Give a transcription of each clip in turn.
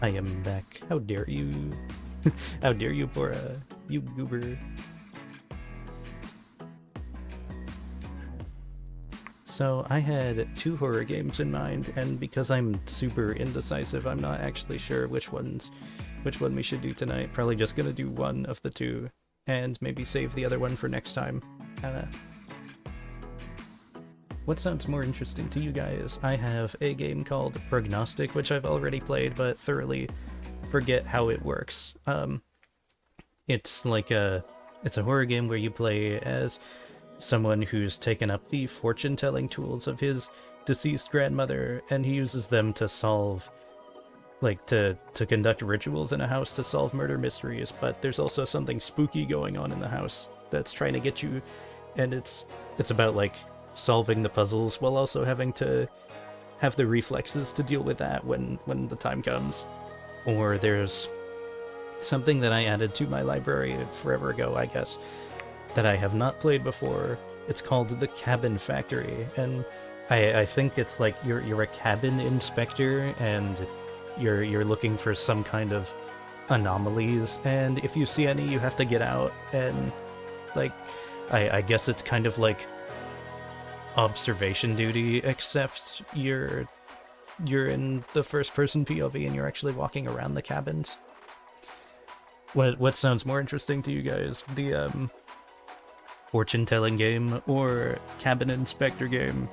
I am back. How dare you? How dare you, Bora? You goober. So I had two horror games in mind, and because I'm super indecisive, I'm not actually sure which one we should do tonight. Probably just gonna do one of the two, and maybe save the other one for next time. Uh, what sounds more interesting to you guys? I have a game called Prognostic, which I've already played, but thoroughly forget how it works. It's like it's a horror game where you play as someone who's taken up the fortune-telling tools of his deceased grandmother, and he uses them to solve, like, to conduct rituals in a house to solve murder mysteries, but there's also something spooky going on in the house that's trying to get you, and it's about, like, solving the puzzles while also having to have the reflexes to deal with that when the time comes. Or there's something that I added to my library forever ago, I guess, that I have not played before. It's called The Cabin Factory, and I think it's like you're a cabin inspector, and you're looking for some kind of anomalies, and if you see any, you have to get out, and like I guess it's kind of like observation duty, except you're in the first person POV and you're actually walking around the cabins. What sounds more interesting to you guys? The fortune telling game or cabin inspector game?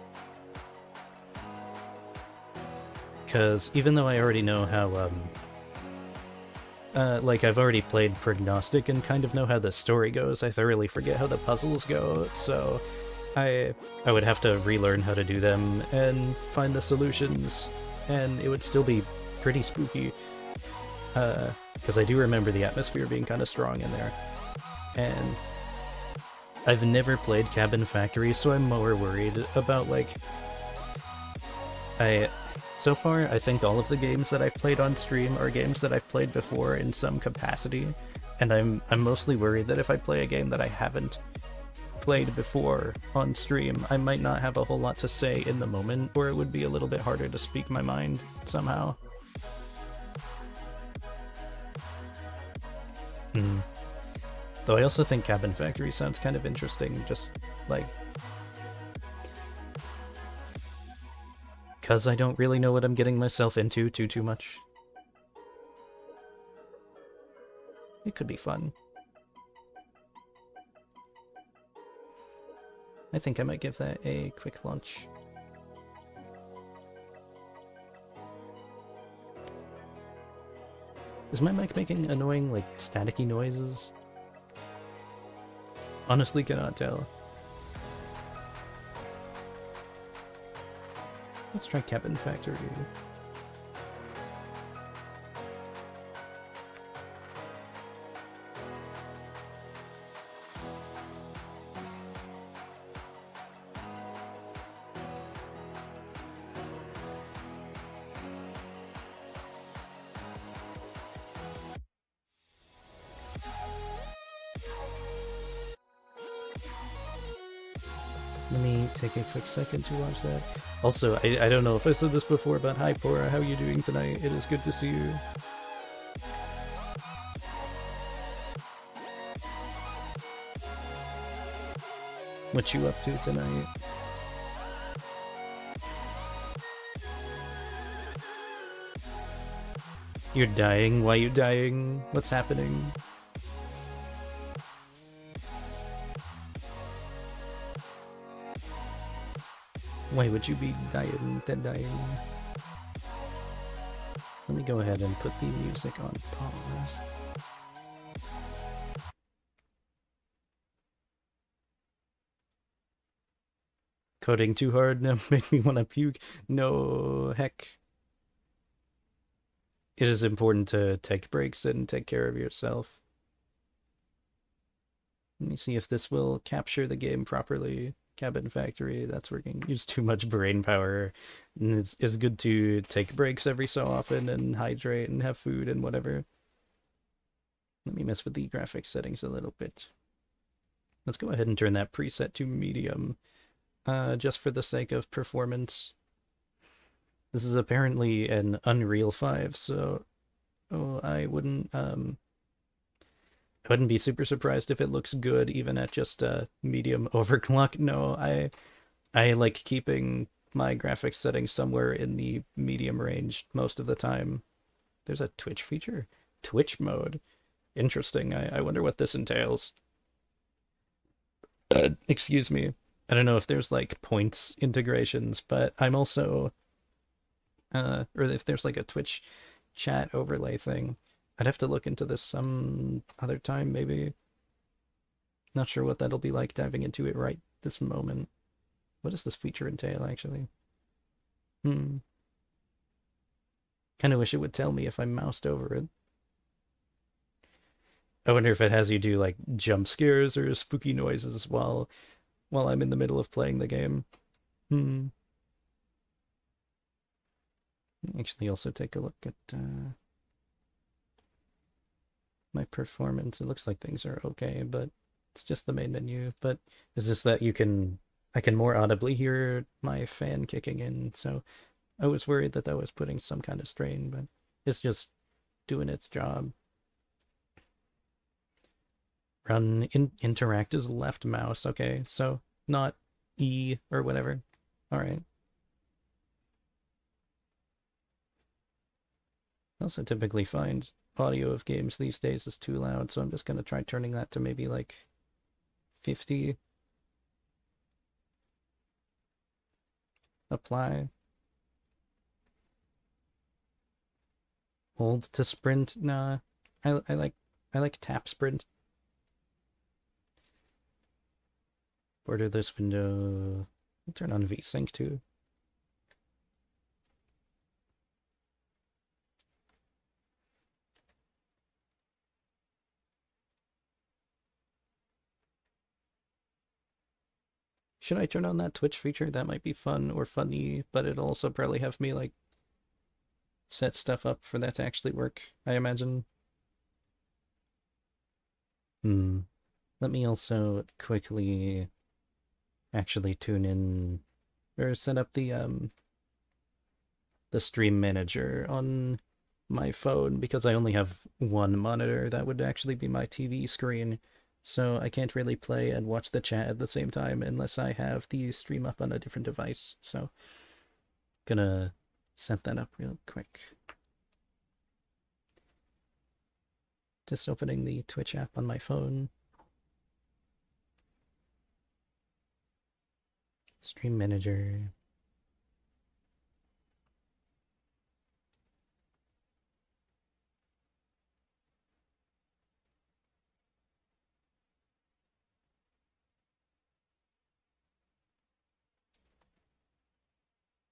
Because even though I already know how like I've already played Prognostic and kind of know how the story goes, I thoroughly forget how the puzzles go, so I would have to relearn how to do them and find the solutions, and it would still be pretty spooky. Because I do remember the atmosphere being kind of strong in there. And I've never played Cabin Factory, so I'm more worried about, like... So far, I think all of the games that I've played on stream are games that I've played before in some capacity, and I'm mostly worried that if I play a game that I haven't played before on stream, I might not have a whole lot to say in the moment, or it would be a little bit harder to speak my mind somehow. Though I also think Cabin Factory sounds kind of interesting, just like... because I don't really know what I'm getting myself into too much. It could be fun. I think I might give that a quick launch. Is my mic making annoying, like, staticky noises? Honestly cannot tell. Let's try Cabin Factory. Let me take a quick second to watch that. Also, I don't know if I said this before, but hi Pora, how are you doing tonight? It is good to see you. What you up to tonight? You're dying? Why you dying? What's happening? Why would you be dying? Let me go ahead and put the music on pause. Coding too hard now made me want to puke. No, heck. It is important to take breaks and take care of yourself. Let me see if this will capture the game properly. Cabin Factory, that's working. Use too much brain power. And it's good to take breaks every so often and hydrate and have food and whatever. Let me mess with the graphics settings a little bit. Let's go ahead and turn that preset to medium, just for the sake of performance. This is apparently an Unreal 5, so Oh, I wouldn't be super surprised if it looks good even at just medium overclock. No, I like keeping my graphics settings somewhere in the medium range most of the time. There's a Twitch feature? Twitch mode. Interesting. I wonder what this entails. Excuse me. I don't know if there's like points integrations, but I'm also or if there's like a Twitch chat overlay thing. I'd have to look into this some other time, maybe. Not sure what that'll be like diving into it right this moment. What does this feature entail, actually? Hmm. Kind of wish it would tell me if I moused over it. I wonder if it has you do like jump scares or spooky noises while I'm in the middle of playing the game. Hmm. Actually, also take a look at my performance. It looks like things are okay, but it's just the main menu. But is this that I can more audibly hear my fan kicking in, so I was worried that that was putting some kind of strain, but it's just doing its job. Interact is left mouse, okay, so not E or whatever. Alright. I also typically find audio of games these days is too loud, so I'm just gonna try turning that to maybe like 50. Apply. Hold to sprint. Nah. I like tap sprint. Border this window. I'll turn on VSync too. Should I turn on that Twitch feature? That might be fun or funny, but it'll also probably have me like set stuff up for that to actually work, I imagine. Hmm. Let me also quickly actually tune in or set up the stream manager on my phone because I only have one monitor. That would actually be my TV screen. So I can't really play and watch the chat at the same time unless I have the stream up on a different device. So gonna set that up real quick. Just opening the Twitch app on my phone. Stream manager.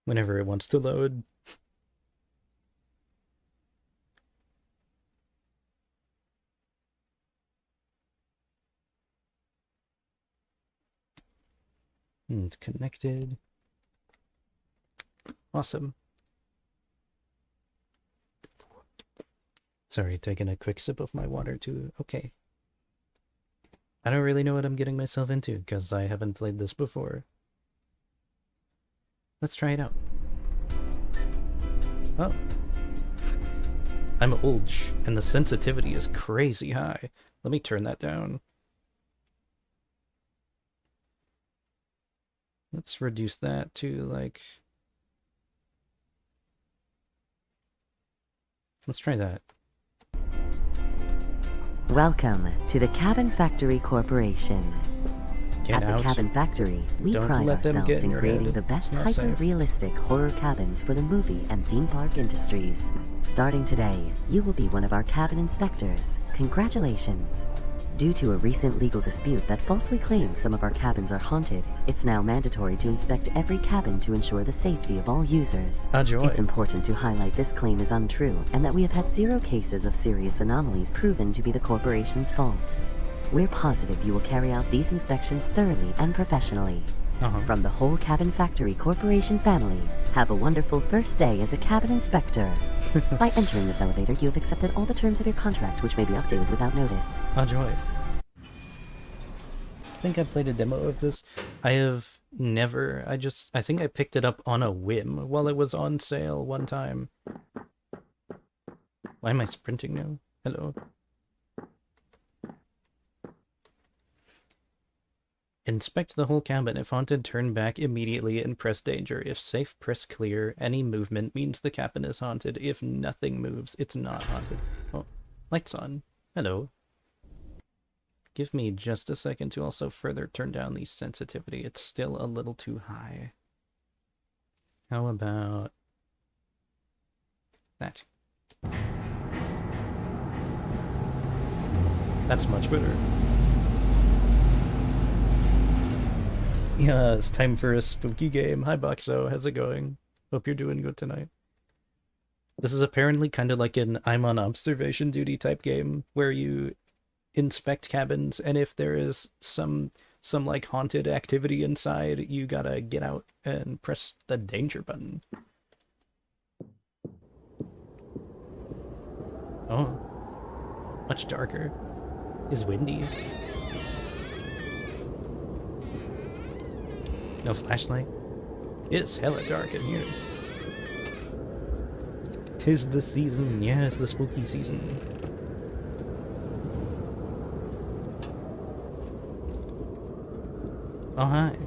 Whenever it wants to load. It's connected. Awesome. Sorry, taking a quick sip of my water too. Okay. I don't really know what I'm getting myself into because I haven't played this before. Let's try it out. Oh. I'm old and the sensitivity is crazy high. Let me turn that down. Let's reduce that to like... Let's try that. Welcome to the Cabin Factory Corporation. Get At out. the Cabin Factory, we Don't pride let them get ourselves in in your creating head. the best It's not safe. hyper-realistic horror cabins for the movie and theme park industries. Starting today, you will be one of our cabin inspectors. Congratulations! Due to a recent legal dispute that falsely claims some of our cabins are haunted, it's now mandatory to inspect every cabin to ensure the safety of all users. A joy. It's important to highlight this claim is untrue and that we have had 0 cases of serious anomalies proven to be the corporation's fault. We're positive you will carry out these inspections thoroughly and professionally. From the whole Cabin Factory Corporation family, have a wonderful first day as a cabin inspector. By entering this elevator, you have accepted all the terms of your contract, which may be updated without notice. A joy. I think I played a demo of this. I have never... I think I picked it up on a whim while it was on sale one time. Why am I sprinting now? Hello. Inspect the whole cabin. If haunted, turn back immediately and press danger. If safe, press clear. Any movement means the cabin is haunted. If nothing moves, it's not haunted. Oh, lights on. Hello. Give me just a second to also further turn down the sensitivity. It's still a little too high. How about that? That's much better. Yeah, it's time for a spooky game. Hi, Boxo. How's it going? Hope you're doing good tonight. This is apparently kind of like an I'm on observation duty type game where you inspect cabins, and if there is some like haunted activity inside, you gotta get out and press the danger button. Oh, much darker. It's windy. No flashlight. It's hella dark in here. 'Tis the season. Yeah, it's the spooky season. Oh, hi.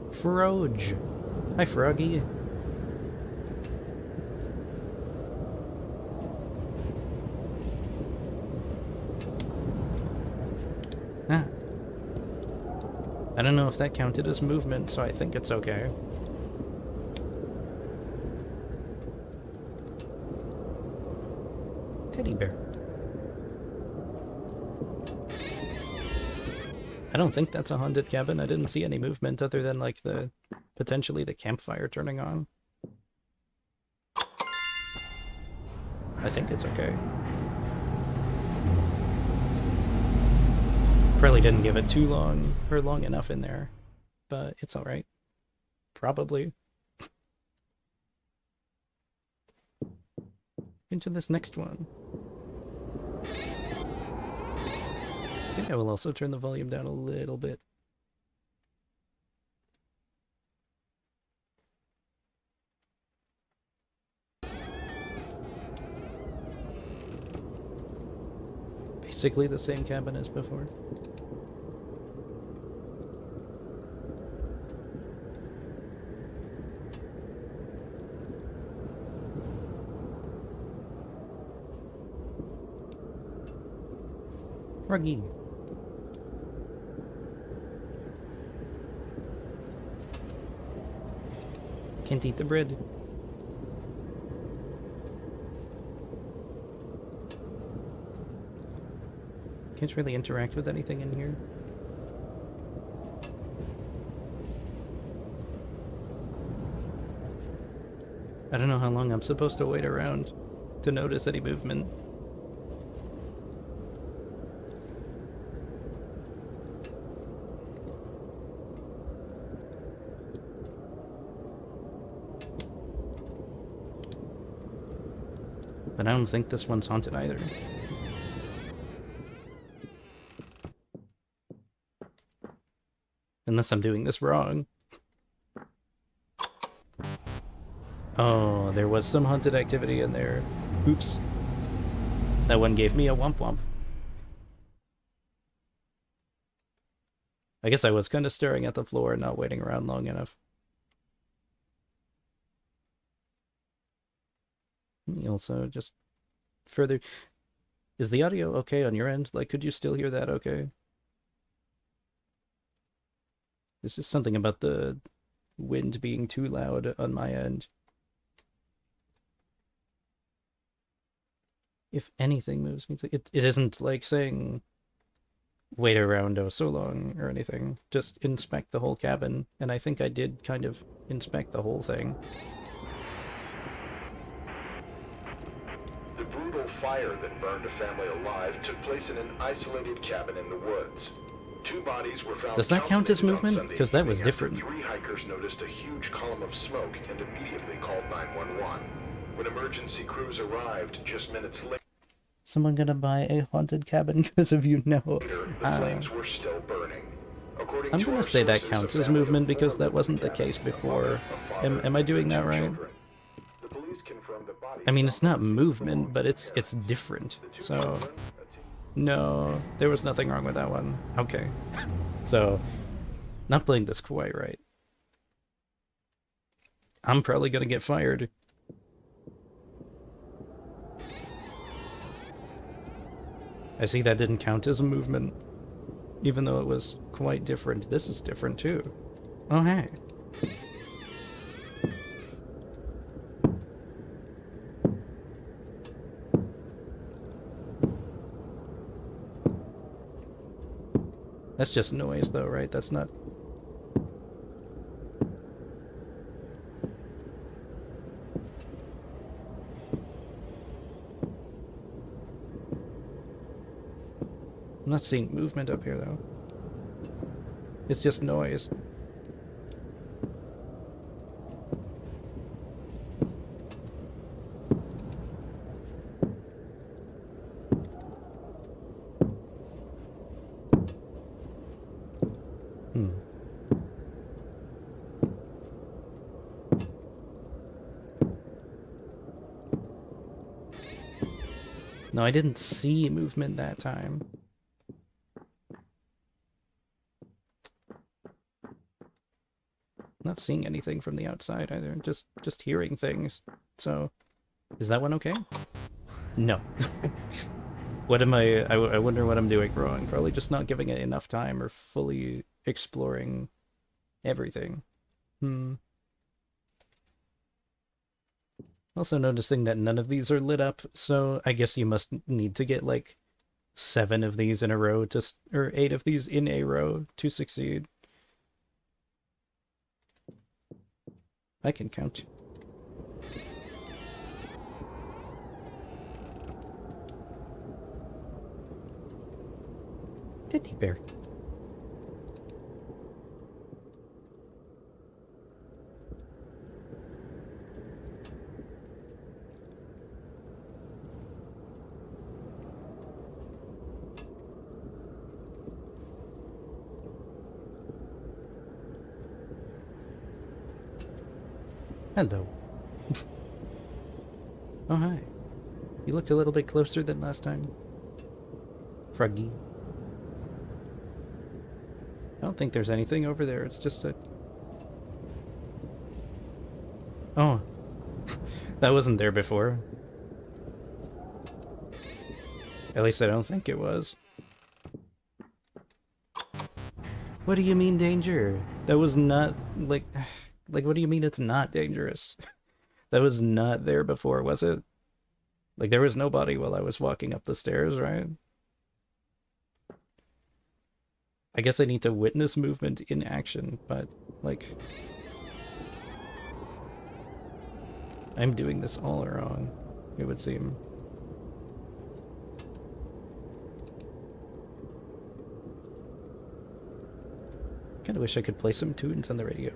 Froge. Hi, Froggy. Ah. I don't know if that counted as movement, so I think it's okay. Teddy bear. I don't think that's a haunted cabin. I didn't see any movement other than like potentially the campfire turning on. I think it's okay. Probably didn't give it too long or long enough in there, but it's all right. Probably. Into this next one. I think I will also turn the volume down a little bit. Basically the same cabin as before. Froggy. Can't eat the bread. Can't really interact with anything in here. I don't know how long I'm supposed to wait around to notice any movement. But I don't think this one's haunted either. Unless I'm doing this wrong. Oh, there was some haunted activity in there. Oops. That one gave me a womp womp. I guess I was kind of staring at the floor and not waiting around long enough. Also, just further... Is the audio okay on your end? Like, could you still hear that okay? This is something about the wind being too loud on my end. If anything moves, means it isn't like saying wait around oh so long or anything. Just inspect the whole cabin, and I think I did kind of inspect the whole thing. The brutal fire that burned a family alive took place in an isolated cabin in the woods. 2 bodies were found. Does that count as movement? Because that was different. 3 hikers noticed a huge column of smoke and immediately called 911. When emergency crews arrived just minutes later. Someone gonna buy a haunted cabin because of you? No. Later, the flames were still burning. According I'm to gonna our say that sources, counts a as family of movement four because that lived in wasn't the the case cabin, a mother, before. a father, Am I and their doing that 2 right? children. The police confirmed the bodies I mean, found it's in not the scene movement, belonged but to the it's parents. different. The 2 So children, a teen. no, there was nothing wrong with that one. Okay. So, not playing this quite right. I'm probably gonna get fired. I see that didn't count as a movement, even though it was quite different. This is different too. Oh, hey. That's just noise though, right? That's not... I'm not seeing movement up here though. It's just noise. Hmm. No, I didn't see movement that time. Not seeing anything from the outside either. Just hearing things. So, is that one okay? No. What am I wonder what I'm doing wrong. Probably just not giving it enough time or fully exploring everything. Hmm. Also noticing that none of these are lit up, so I guess you must need to get like 7 of these in a row to, or 8 of these in a row to succeed. I can count. Teddy bear. Hello. Oh, hi. You looked a little bit closer than last time. Froggy. I don't think there's anything over there. It's just a... Oh. That wasn't there before. At least I don't think it was. What do you mean danger? That was not, like... Like, what do you mean it's not dangerous? That was not there before, was it? Like, there was nobody while I was walking up the stairs, right? I guess I need to witness movement in action, but, like... I'm doing this all wrong, it would seem. Kinda wish I could play some tunes on the radio.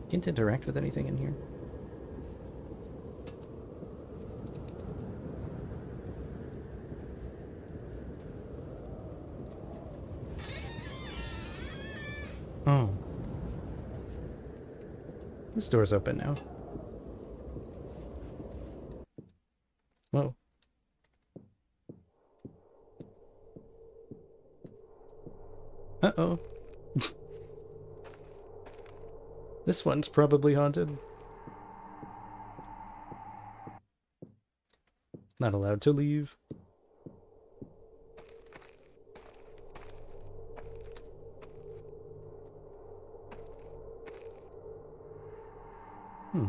Can't interact with anything in here. Oh. This door's open now. Whoa. Uh-oh. This one's probably haunted. Not allowed to leave. Hmm.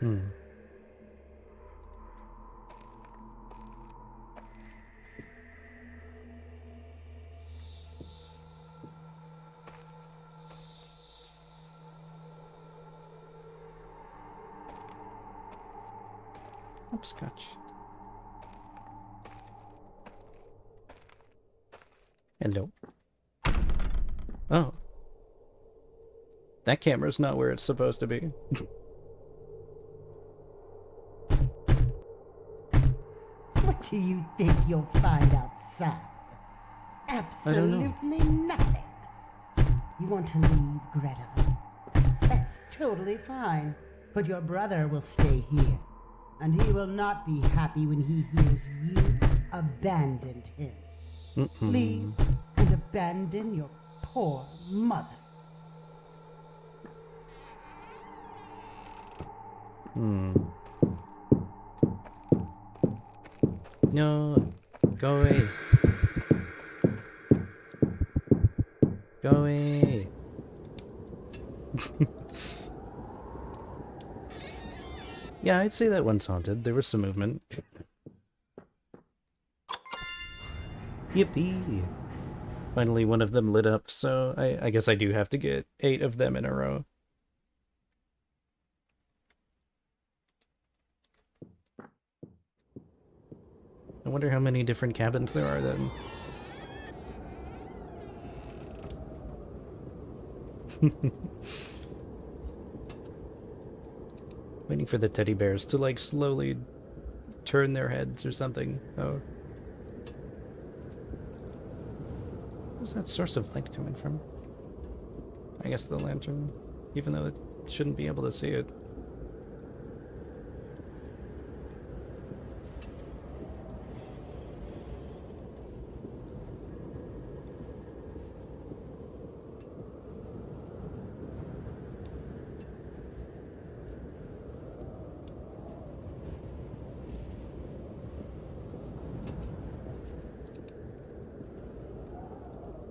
Hmm. Hopscotch. Hello. Oh. That camera's not where it's supposed to be. What do you think you'll find outside? Absolutely nothing. You want to leave, Greta? That's totally fine. But your brother will stay here. And he will not be happy when he hears you abandoned him. Leave and abandon your poor mother. No, go away. Go away. Yeah, I'd say that one's haunted. There was some movement. Yippee! Finally one of them lit up, so I guess I do have to get 8 of them in a row. I wonder how many different cabins there are then. Waiting for the teddy bears to, like, slowly turn their heads or something. Oh. Where's that source of light coming from? I guess the lantern, even though it shouldn't be able to see it.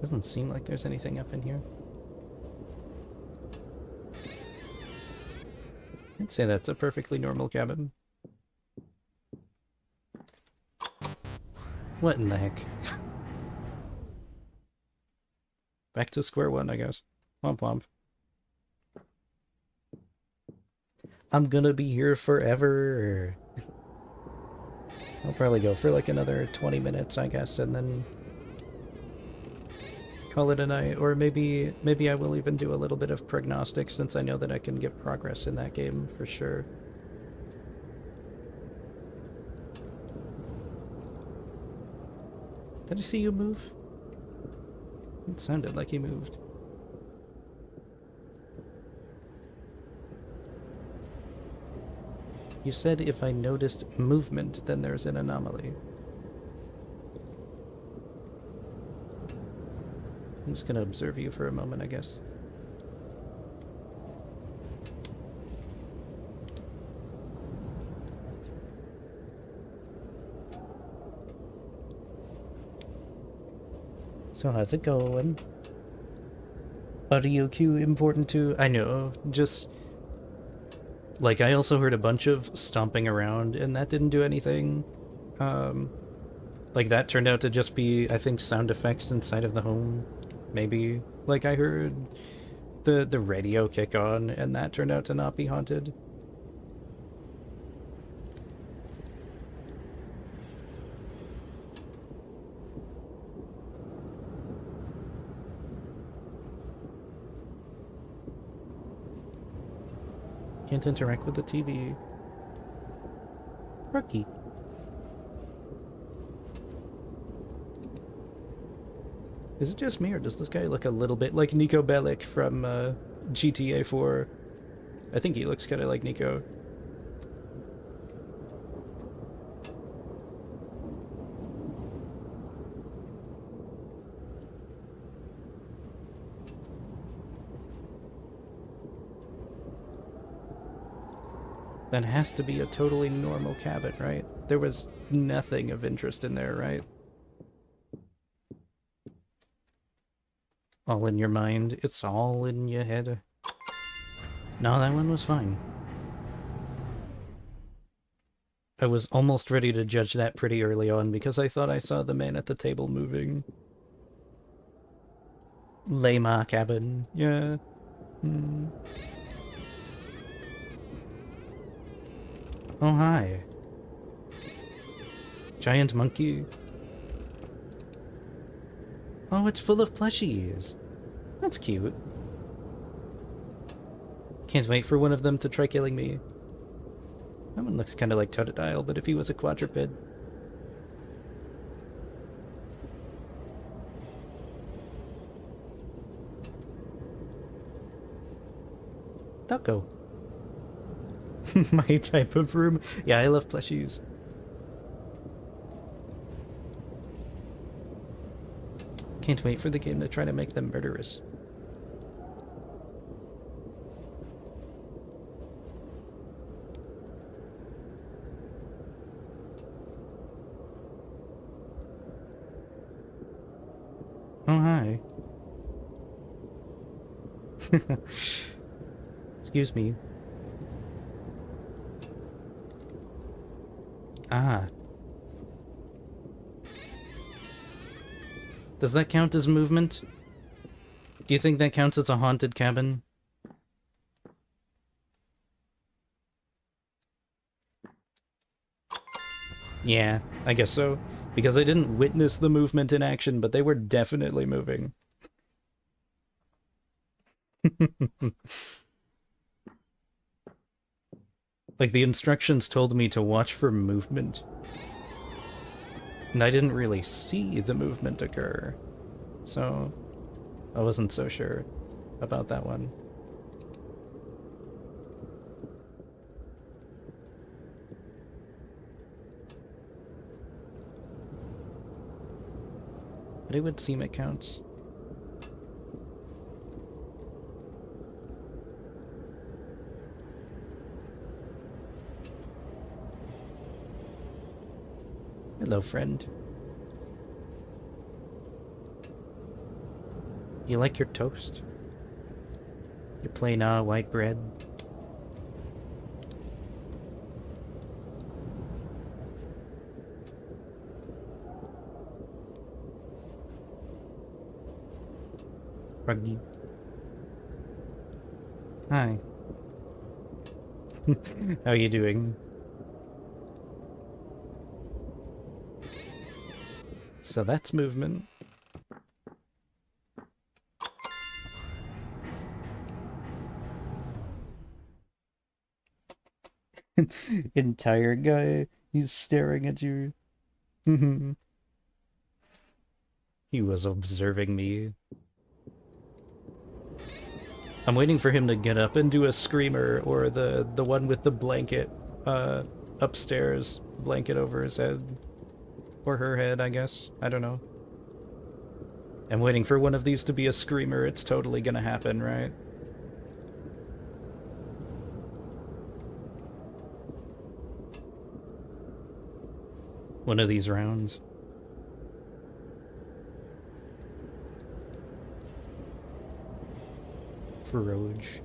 Doesn't seem like there's anything up in here. I'd say that's a perfectly normal cabin. What in the heck? Back to square one, I guess. Womp womp. I'm gonna be here forever. I'll probably go for like another 20 minutes, I guess, and then call it a night. Or maybe I will even do a little bit of prognostic, since I know that I can get progress in that game for sure. Did I see you move? It sounded like he moved. You said if I noticed movement, then there's an anomaly. I'm just gonna observe you for a moment, I guess. So how's it going? Audio cue important too? I know, just... Like, I also heard a bunch of stomping around, and that didn't do anything. Like, that turned out to just be, I think, sound effects inside of the home. Maybe. Like, I heard the radio kick on, and that turned out to not be haunted. Can't interact with the TV. Rookie. Is it just me, or does this guy look a little bit like Nico Bellic from GTA 4? I think he looks kind of like Nico. That has to be a totally normal cabin, right? There was nothing of interest in there, right? All in your mind. It's all in your head. No, that one was fine. I was almost ready to judge that pretty early on because I thought I saw the man at the table moving. Lema cabin. Yeah. Oh, hi. Giant monkey. Oh, it's full of plushies. That's cute. Can't wait for one of them to try killing me. That one looks kind of like Totodile, but if he was a quadruped. Taco. My type of room. Yeah, I love plushies. Can't wait for the game to try to make them murderous. Oh, hi. Excuse me. Ah. Does that count as movement? Do you think that counts as a haunted cabin? Yeah, I guess so. Because I didn't witness the movement in action, but they were definitely moving. Like, the instructions told me to watch for movement. And I didn't really see the movement occur. So, I wasn't so sure about that one. But it would seem it counts. Hello, friend. You like your toast? Your plain white bread? Ruggy. Hi. How are you doing? So that's movement. Entire guy, he's staring at you. He was observing me. I'm waiting for him to get up and do a screamer, or the one with the blanket upstairs, blanket over his head. Or her head, I guess. I don't know. I'm waiting for one of these to be a screamer. It's totally gonna happen, right? One of these rounds. Feroge.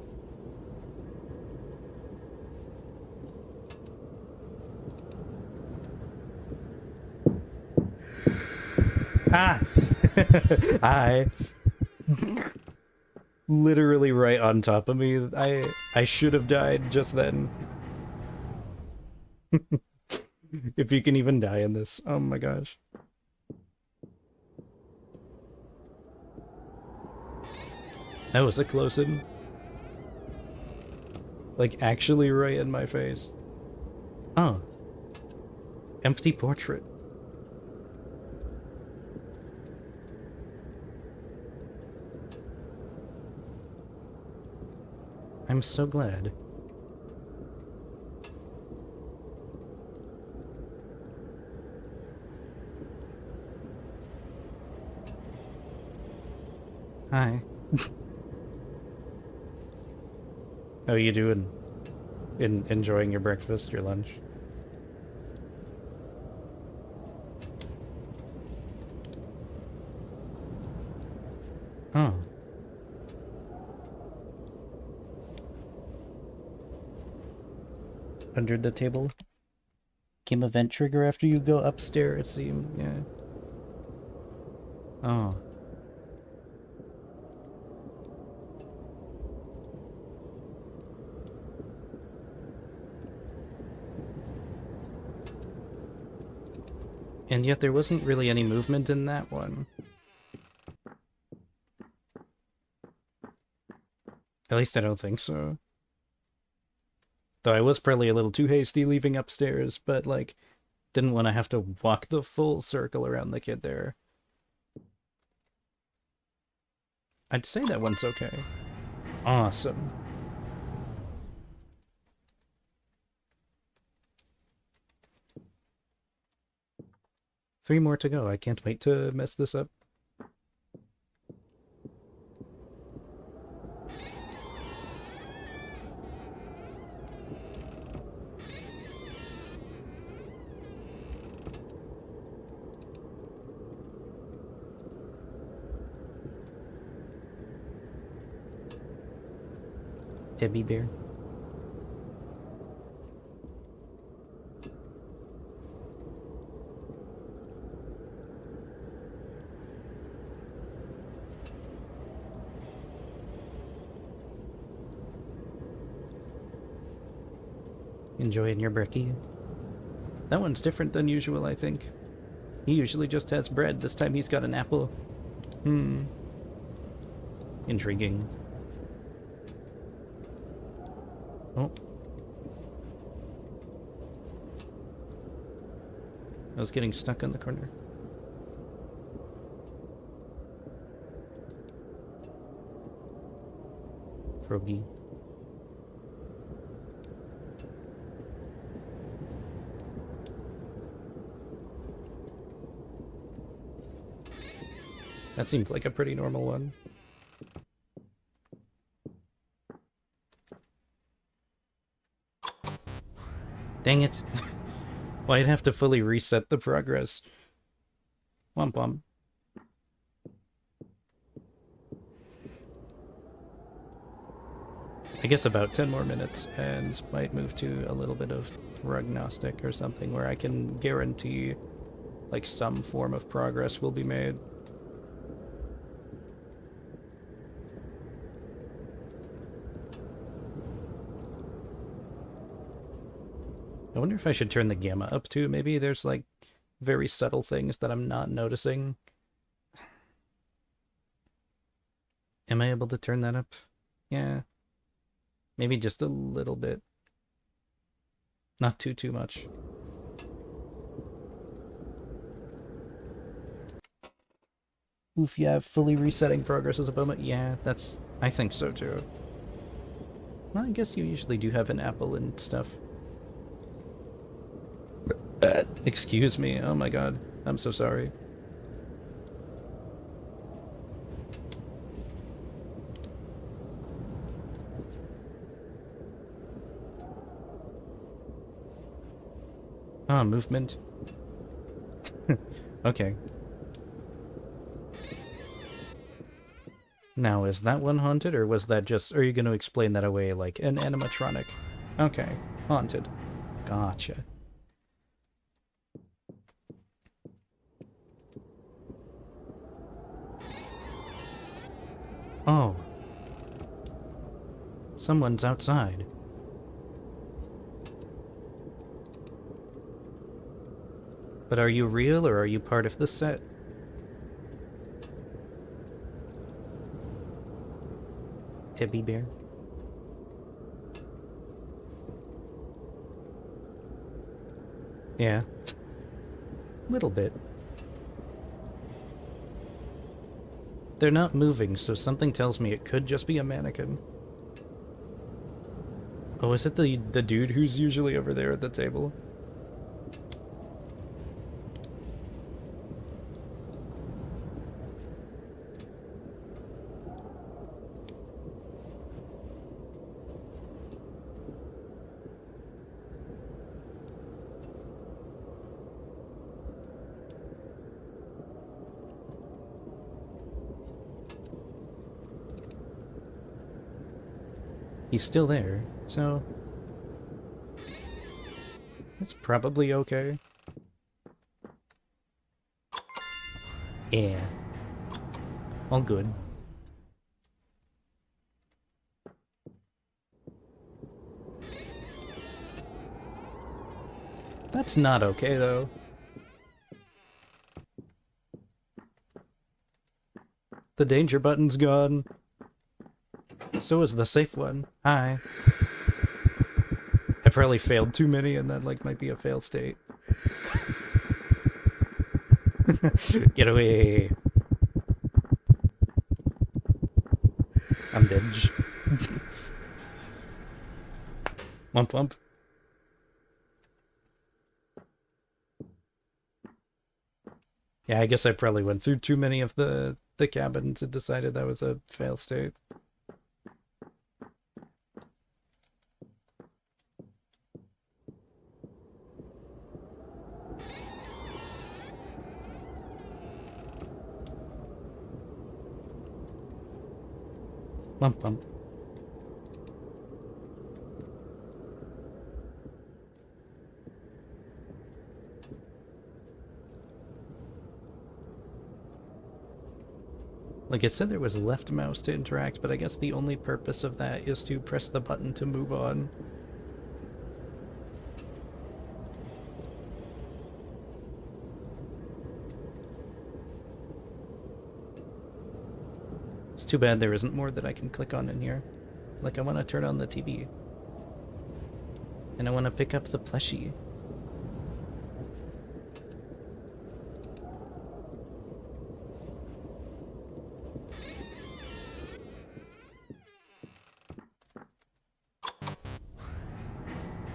Ah! Hi. Literally right on top of me. I should have died just then. If you can even die in this. Oh my gosh. That was a close one. Like, actually right in my face. Oh. Empty portrait. I'm so glad. Hi. How are you doing? Enjoying your breakfast, your lunch? Oh. Under the table? Game event trigger after you go upstairs, it seemed, yeah. Oh. And yet there wasn't really any movement in that one. At least I don't think so. Though I was probably a little too hasty leaving upstairs, but, like, didn't want to have to walk the full circle around the kid there. I'd say that one's okay. Awesome. Three more to go. I can't wait to mess this up. Teddy bear. Enjoying your brekkie? That one's different than usual, I think. He usually just has bread. This time he's got an apple. Intriguing. Oh. I was getting stuck on the corner. Froggy. That seemed like a pretty normal one. Dang it. Well, I'd have to fully reset the progress. Womp womp. I guess about 10 more minutes, and might move to a little bit of prognostic or something where I can guarantee, like, some form of progress will be made. I wonder if I should turn the gamma up too. Maybe there's, like, very subtle things that I'm not noticing. Am I able to turn that up? Yeah. Maybe just a little bit. Not too much. Oof, yeah, fully resetting progress as a moment. Yeah, I think so too. Well, I guess you usually do have an apple and stuff. Excuse me, oh my god. I'm so sorry. Ah, movement. Okay. Now, is that one haunted, or was that just... Are you going to explain that away like an animatronic? Okay, haunted. Gotcha. Oh. Someone's outside. But are you real, or are you part of the set? Teddy bear? Yeah. Little bit. They're not moving, so something tells me it could just be a mannequin. Oh, is it the dude who's usually over there at the table? He's still there, so... it's probably okay. Yeah. All good. That's not okay, though. The danger button's gone. So is the safe one. Hi. I probably failed too many and that like might be a fail state. Get away. I'm dead. Wump wump. Yeah, I guess I probably went through too many of the cabins and decided that was a fail state. Bump bump. Like it said there was left mouse to interact, but I guess the only purpose of that is to press the button to move on. It's too bad there isn't more that I can click on in here. Like I want to turn on the TV. And I want to pick up the plushie.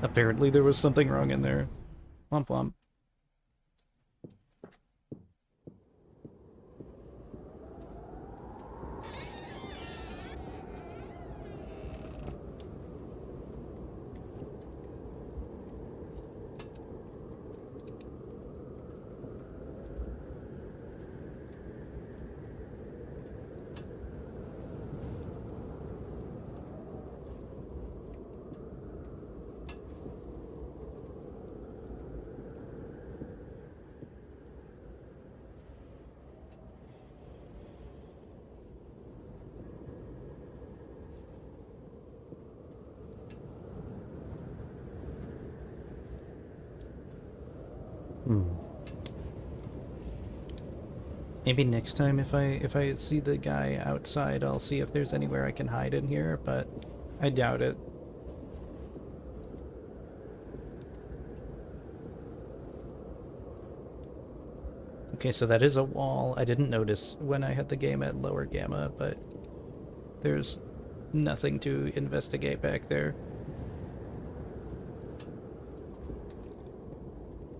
Apparently there was something wrong in there. Womp womp. Maybe next time if I see the guy outside, I'll see if there's anywhere I can hide in here, but I doubt it. Okay, so that is a wall. I didn't notice when I had the game at lower gamma, but there's nothing to investigate back there.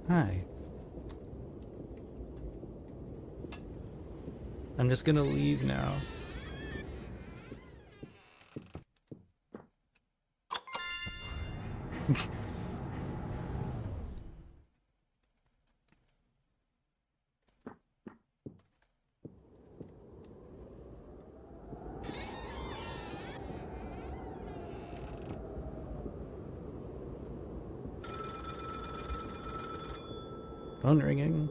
Hi. I'm just gonna leave now. Phone ringing.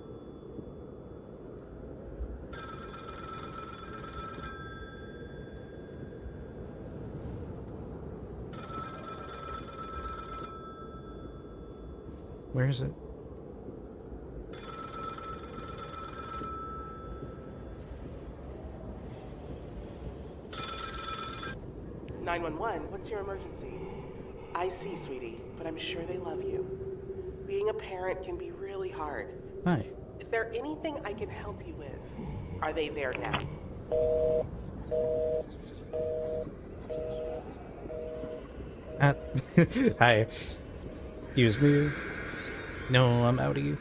Where is it? What's your emergency? I see, sweetie, but I'm sure they love you. Being a parent can be really hard. Hi. Is there anything I can help you with? Are they there now? Hi. Excuse me. No, I'm outie.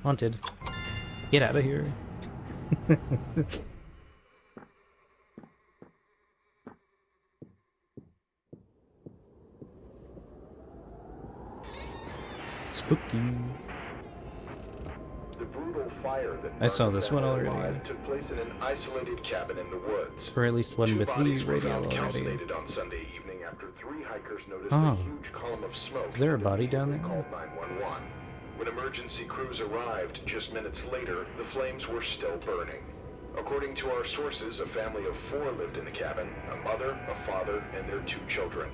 Haunted. Get out of here. Spooky. The brutal fire that I saw this one Family already. Alive took place in an isolated cabin in the woods. Or at least one Two with the bodies were radio found already. calcinated on Sunday evening after 3 hikers noticed Oh. a huge column of smoke. Is there a body down and there? Called 911. When emergency crews arrived just minutes later, the flames were still burning. According to our sources, a family of 4 lived in the cabin: a mother, a father, and their 2 children.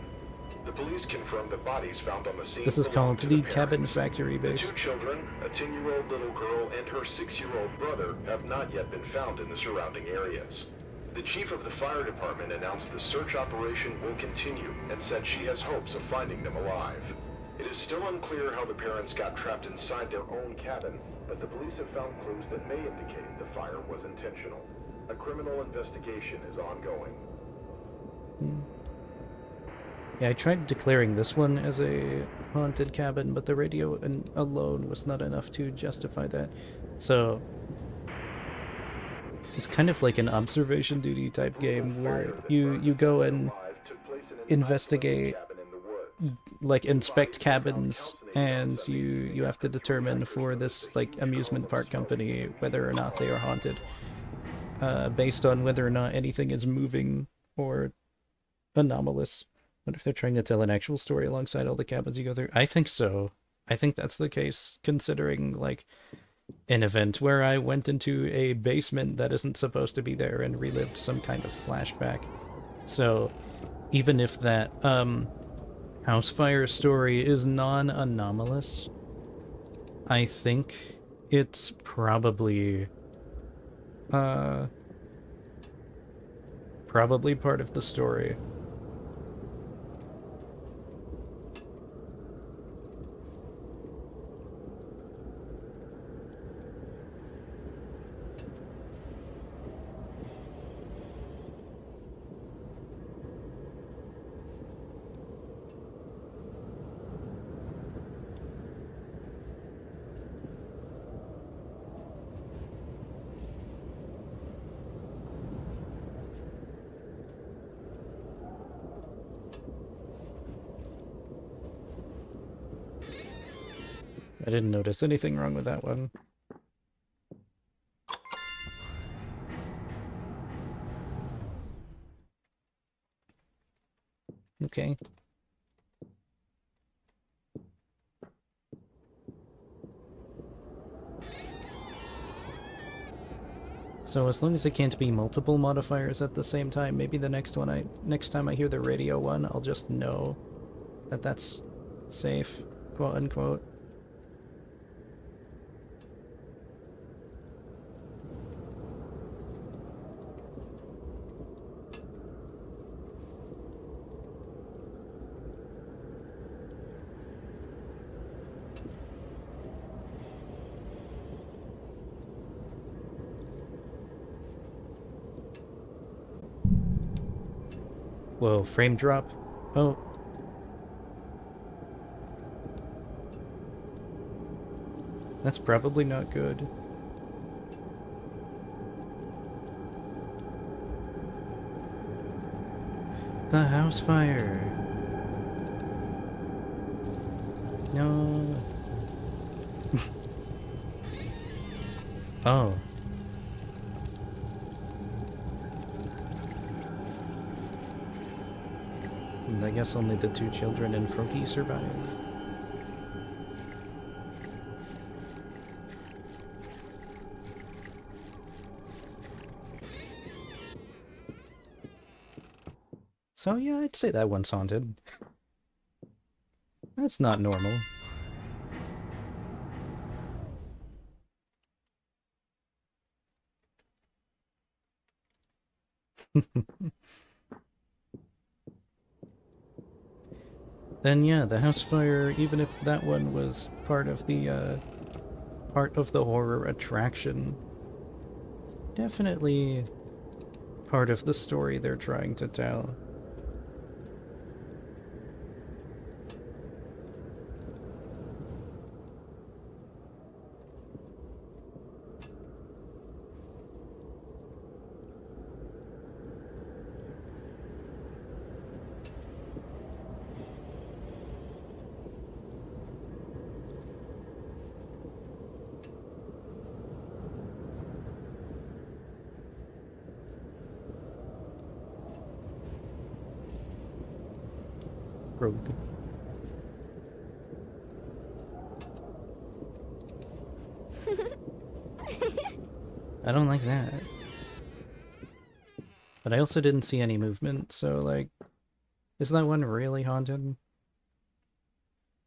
The police confirmed the bodies found on the scene This is belonged called to the parents. Cabin Factory The base. 2 children, a 10-year-old little girl and her 6-year-old brother, have not yet been found in the surrounding areas. The chief of the fire department announced the search operation will continue and said she has hopes of finding them alive. It is still unclear how the parents got trapped inside their own cabin, but the police have found clues that may indicate the fire was intentional. A criminal investigation is ongoing. Yeah, I tried declaring this one as a haunted cabin, but the radio alone was not enough to justify that. So it's kind of like an observation duty type game where you go and investigate, like inspect cabins, and you have to determine for this like amusement park company whether or not they are haunted, based on whether or not anything is moving or anomalous. What if they're trying to tell an actual story alongside all the cabins you go through? I think so. I think that's the case, considering, like, an event where I went into a basement that isn't supposed to be there and relived some kind of flashback. So, even if that, house fire story is non-anomalous, I think it's probably, probably part of the story. I didn't notice anything wrong with that one. Okay. So as long as it can't be multiple modifiers at the same time, maybe the next time I hear the radio one, I'll just know that that's safe, quote unquote. Whoa, frame drop? Oh. That's probably not good. The house fire. No. Oh. And I guess only the 2 children and Froakie survived. So yeah, I'd say that one's haunted. That's not normal. Then yeah, the house fire, even if that one was part of the horror attraction, definitely part of the story they're trying to tell. Rogue. I don't like that. But I also didn't see any movement, so like, Is that one really haunted?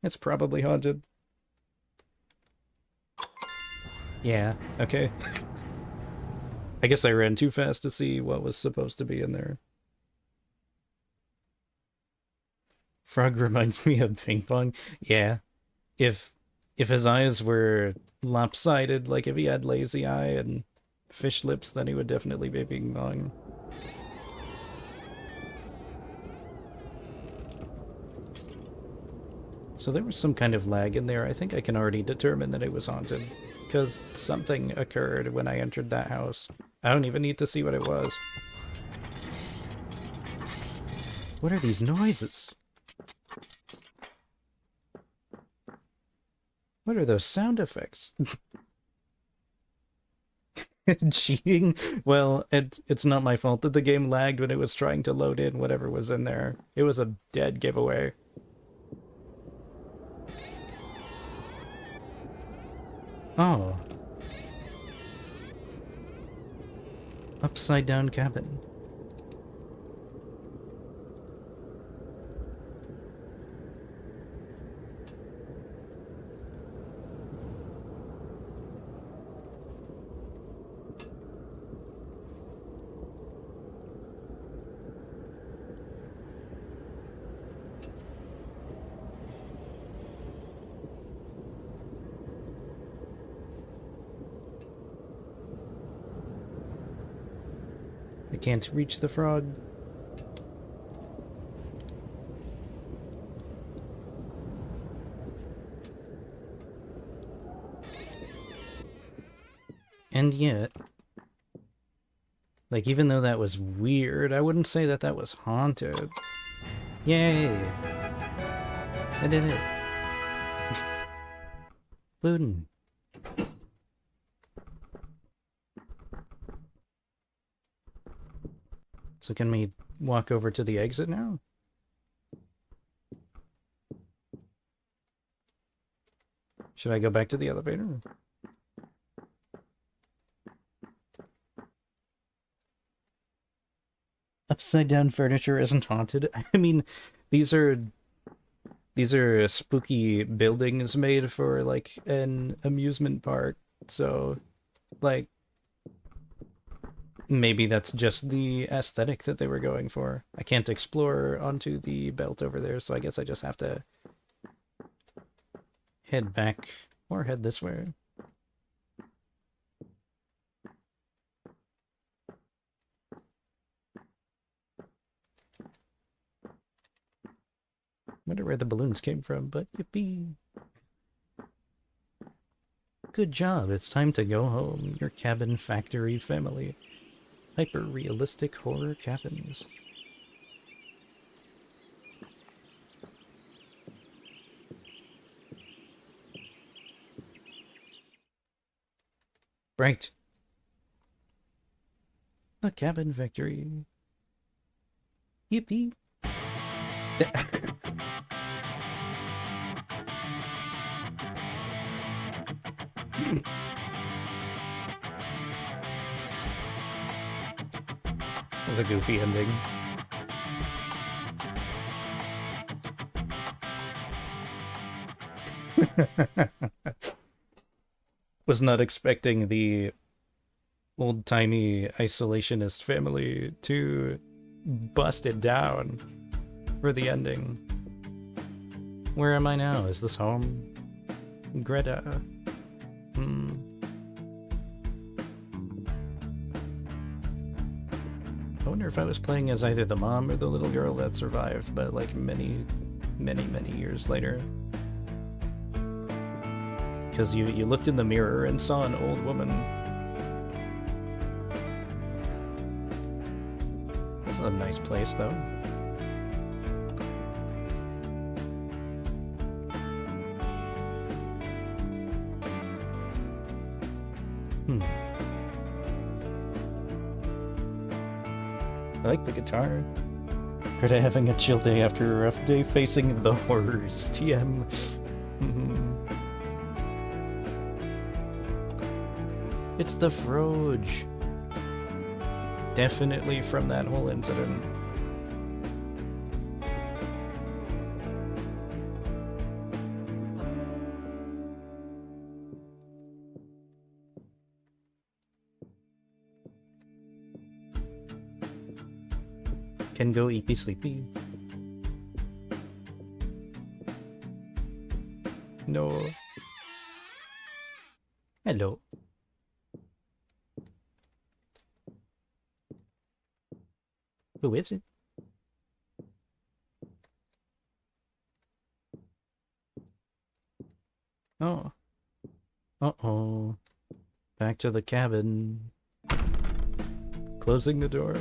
It's probably haunted. Yeah, okay. I guess I ran too fast to see what was supposed to be in there. Frog reminds me of ping pong. Yeah. If his eyes were lopsided, like if he had lazy eye and fish lips, then he would definitely be ping pong. So there was some kind of lag in there. I think I can already determine that it was haunted, because something occurred when I entered that house. I don't even need to see what it was. What are these noises? What are those sound effects? Cheating? Well, it's not my fault that the game lagged when it was trying to load in whatever was in there. It was a dead giveaway. Oh. Upside down cabin. I can't reach the frog. And yet, like, even though that was weird, I wouldn't say that that was haunted. Yay! I did it. Bootin'. So can we walk over to the exit now? Should I go back to the elevator? Upside down furniture isn't haunted. I mean, these are spooky buildings made for like an amusement park. So, like, maybe that's just the aesthetic that they were going for. I can't explore onto the belt over there, so I guess I just have to head back or head this way. Wonder where the balloons came from, but yippee. Good job, it's time to go home, your cabin factory family. Hyper-realistic horror cabins. Right. The cabin factory. Yippee. That's a goofy ending. Was not expecting the old-timey isolationist family to bust it down for the ending. Where am I now? Is this home? Greta. I wonder if I was playing as either the mom or the little girl that survived, but like many years later. Because you looked in the mirror and saw an old woman. This is a nice place, though. I like the guitar. Greta having a chill day after a rough day facing the horrors. TM. It's the Froge. Definitely from that whole incident. Can go eepy sleepy. No. Hello. Who is it? Oh. Uh-oh. Back to the cabin. Closing the door.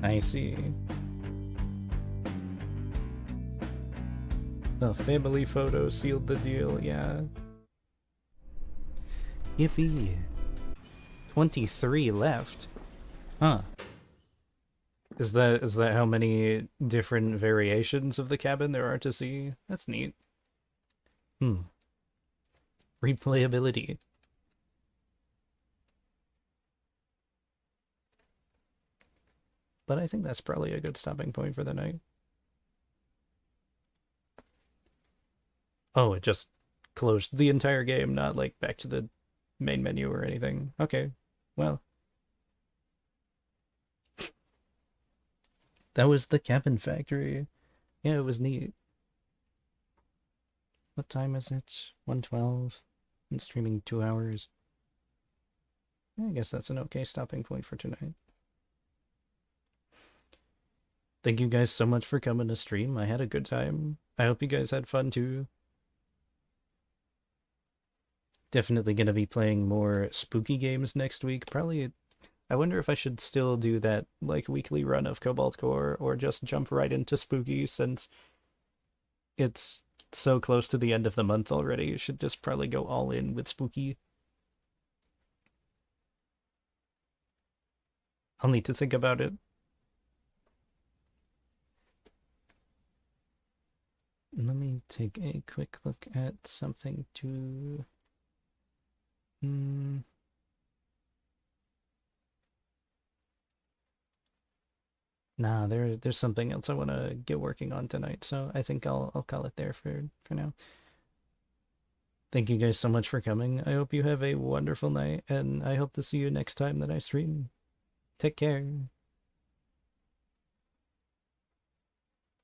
I see. A family photo sealed the deal, yeah. Yippee. 23 left. Huh. Is that how many different variations of the cabin there are to see? That's neat. Replayability. But I think that's probably a good stopping point for the night. Oh, it just closed the entire game, not like back to the main menu or anything. Okay, well. That was the cabin factory. Yeah, it was neat. What time is it? 1:12. I'm streaming 2 hours. I guess that's an okay stopping point for tonight. Thank you guys so much for coming to stream. I had a good time. I hope you guys had fun too. Definitely gonna be playing more spooky games next week. Probably, I wonder if I should still do that like weekly run of Cobalt Core or just jump right into spooky since it's so close to the end of the month already. You should just probably go all in with spooky. I'll need to think about it. Let me take a quick look at something to... Nah, there's something else I want to get working on tonight, so I think I'll call it there for now. Thank you guys so much for coming. I hope you have a wonderful night, and I hope to see you next time that I stream. Take care.